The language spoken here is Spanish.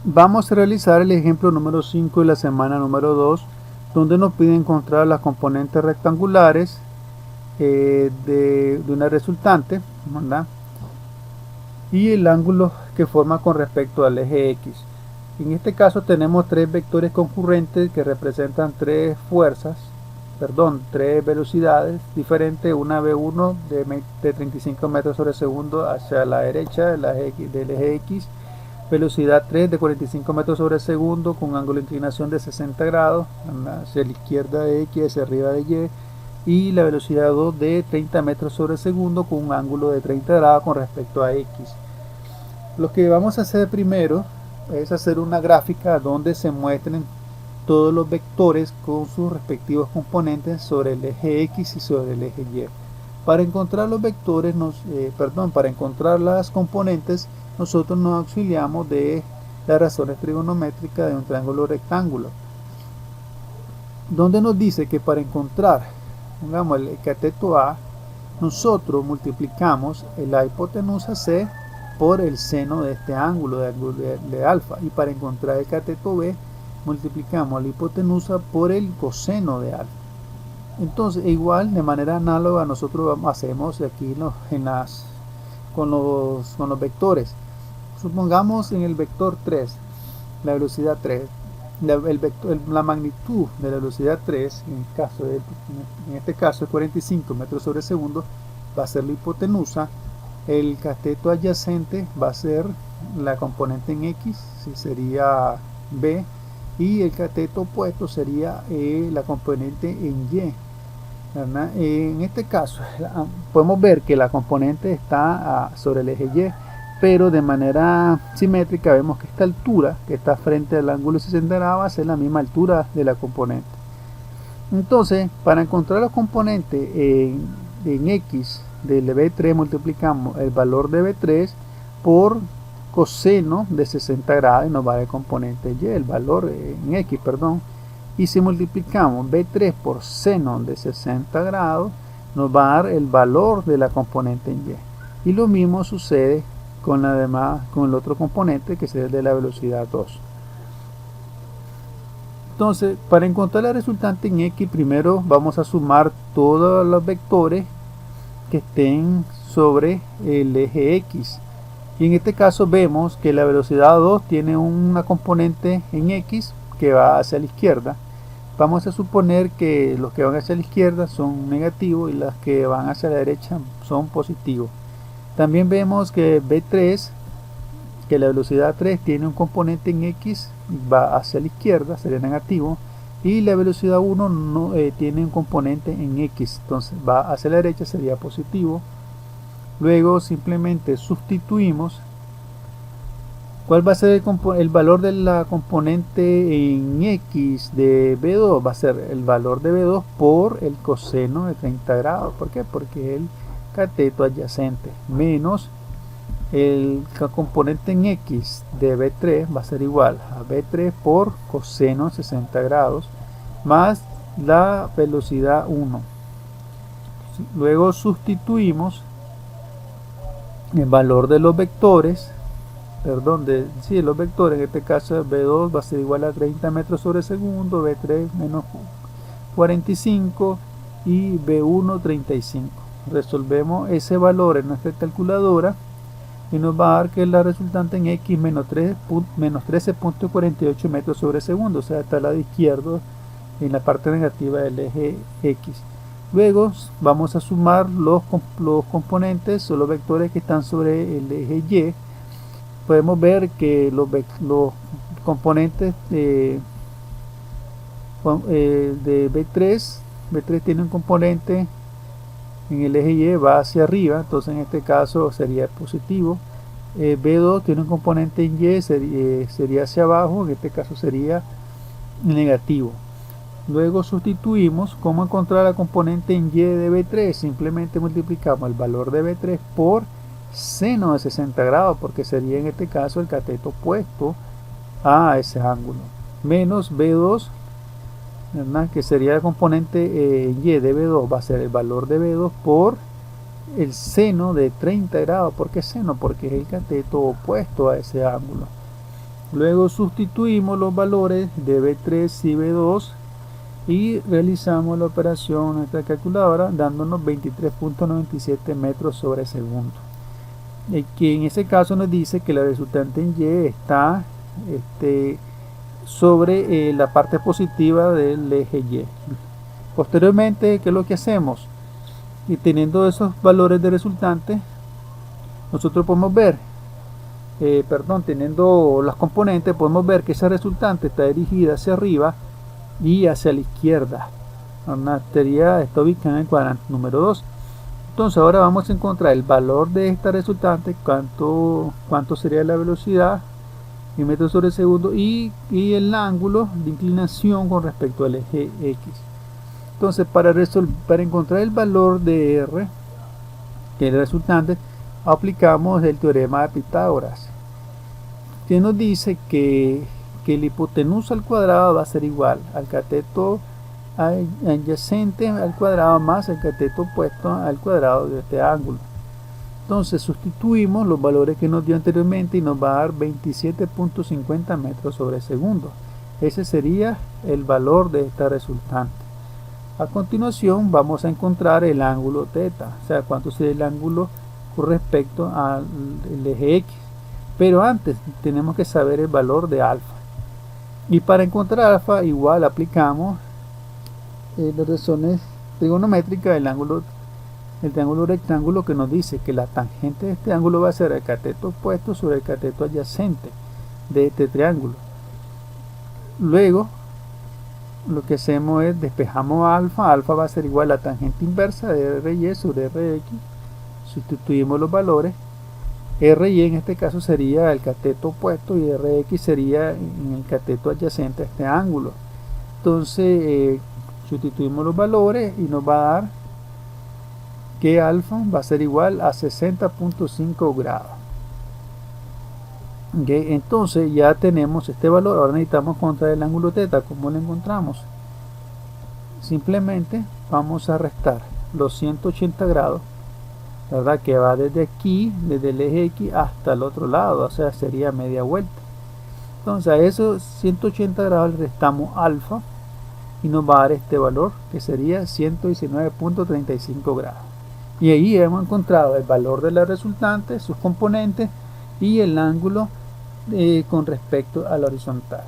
Vamos a realizar el ejemplo número 5 de la semana número 2, donde nos pide encontrar las componentes rectangulares de una resultante, ¿verdad? Y el ángulo que forma con respecto al eje X. En este caso tenemos tres vectores concurrentes que representan tres velocidades diferentes. Una V1 de 35 metros sobre segundo hacia la derecha del eje X, velocidad 3 de 45 metros sobre segundo con ángulo de inclinación de 60 grados hacia la izquierda de X, hacia arriba de Y la velocidad 2 de 30 metros sobre segundo con un ángulo de 30 grados con respecto a X. Lo que vamos a hacer primero es hacer una gráfica donde se muestren todos los vectores con sus respectivos componentes sobre el eje X y sobre el eje Y. Para encontrar los vectores, para encontrar las componentes, nosotros nos auxiliamos de las razones trigonométricas de un triángulo rectángulo, donde nos dice que para encontrar, pongamos el cateto A, nosotros multiplicamos la hipotenusa C por el seno de este ángulo de alfa, y para encontrar el cateto B multiplicamos la hipotenusa por el coseno de alfa. Entonces, igual, de manera análoga, nosotros hacemos aquí con los vectores. Supongamos en el vector 3, la velocidad 3, la magnitud de la velocidad 3, en este caso es 45 metros sobre segundo, va a ser la hipotenusa. El cateto adyacente va a ser la componente en X, sería B, y el cateto opuesto sería la componente en Y, ¿verdad? En este caso podemos ver que la componente está sobre el eje Y, pero de manera simétrica vemos que esta altura que está frente al ángulo 60 grados va a ser la misma altura de la componente. Entonces, para encontrar los componentes en X del B3, multiplicamos el valor de B3 por coseno de 60 grados y nos va a dar el componente Y, el valor en X, perdón. Y si multiplicamos B3 por seno de 60 grados, nos va a dar el valor de la componente en Y. Y lo mismo sucede con el otro componente, que es el de la velocidad 2. Entonces, para encontrar la resultante en X, primero vamos a sumar todos los vectores que estén sobre el eje X. Y en este caso vemos que la velocidad 2 tiene una componente en X que va hacia la izquierda. Vamos a suponer que los que van hacia la izquierda son negativos y los que van hacia la derecha son positivos. También vemos que B3, que la velocidad 3 tiene un componente en X, va hacia la izquierda, sería negativo, y la velocidad 1 no tiene un componente en X, entonces va hacia la derecha, sería positivo. Luego simplemente sustituimos. ¿Cuál va a ser el valor de la componente en X de B2? Va a ser el valor de B2 por el coseno de 30 grados. ¿Por qué? Porque es el cateto adyacente, menos el componente en X de B3 va a ser igual a B3 por coseno de 60 grados más la velocidad 1. Luego sustituimos el valor de los vectores, los vectores, en este caso B2 va a ser igual a 30 metros sobre segundo, B3 menos 45 y B1 35. Resolvemos ese valor en nuestra calculadora y nos va a dar que la resultante en X menos 13.48 metros sobre segundo, o sea, está al lado izquierdo en la parte negativa del eje X. Luego vamos a sumar los componentes o los vectores que están sobre el eje Y. Podemos ver que los componentes de B3 tiene un componente en el eje Y, va hacia arriba, entonces en este caso sería positivo. B2 tiene un componente en Y, sería hacia abajo, en este caso sería negativo. Luego sustituimos. ¿Cómo encontrar la componente en Y de B3? Simplemente multiplicamos el valor de B3 por seno de 60 grados, porque sería en este caso el cateto opuesto a ese ángulo, menos B2, ¿verdad? Que sería el componente Y de B2, va a ser el valor de B2 por el seno de 30 grados. ¿Por qué seno? Porque es el cateto opuesto a ese ángulo. Luego sustituimos los valores de B3 y B2 y realizamos la operación en nuestra calculadora dándonos 23.97 metros sobre segundo. Que en ese caso nos dice que la resultante en Y está sobre la parte positiva del eje Y. Posteriormente, ¿qué es lo que hacemos? Y teniendo esos valores de resultante, nosotros podemos ver, teniendo las componentes, podemos ver que esa resultante está dirigida hacia arriba y hacia la izquierda. Una teoría está ubicada en el cuadrante número 2. Entonces ahora vamos a encontrar el valor de esta resultante, cuánto sería la velocidad en metros sobre segundo y el ángulo de inclinación con respecto al eje X. Entonces para encontrar el valor de R, que es el resultante, aplicamos el teorema de Pitágoras, que nos dice que la hipotenusa al cuadrado va a ser igual al cateto adyacente al cuadrado más el cateto opuesto al cuadrado de este ángulo. Entonces sustituimos los valores que nos dio anteriormente y nos va a dar 27.50 metros sobre segundo. Ese sería el valor de esta resultante. A continuación vamos a encontrar el ángulo θ, o sea, cuánto sería el ángulo con respecto al eje X. Pero antes tenemos que saber el valor de alfa. Y para encontrar alfa igual aplicamos las razones trigonométricas del triángulo rectángulo, que nos dice que la tangente de este ángulo va a ser el cateto opuesto sobre el cateto adyacente de este triángulo. Luego lo que hacemos es despejamos alfa va a ser igual a la tangente inversa de RY sobre RX, sustituimos los valores. RY en este caso sería el cateto opuesto y RX sería en el cateto adyacente a este ángulo. Entonces sustituimos los valores y nos va a dar que alfa va a ser igual a 60.5 grados. Okay, entonces ya tenemos este valor. Ahora necesitamos encontrar el ángulo θ. ¿Cómo lo encontramos? Simplemente vamos a restar los 180 grados, ¿verdad? Que va desde aquí, desde el eje X hasta el otro lado, o sea, sería media vuelta. Entonces a esos 180 grados le restamos alfa y nos va a dar este valor, que sería 119.35 grados. Y ahí hemos encontrado el valor de la resultante, sus componentes y el ángulo con respecto a la horizontal.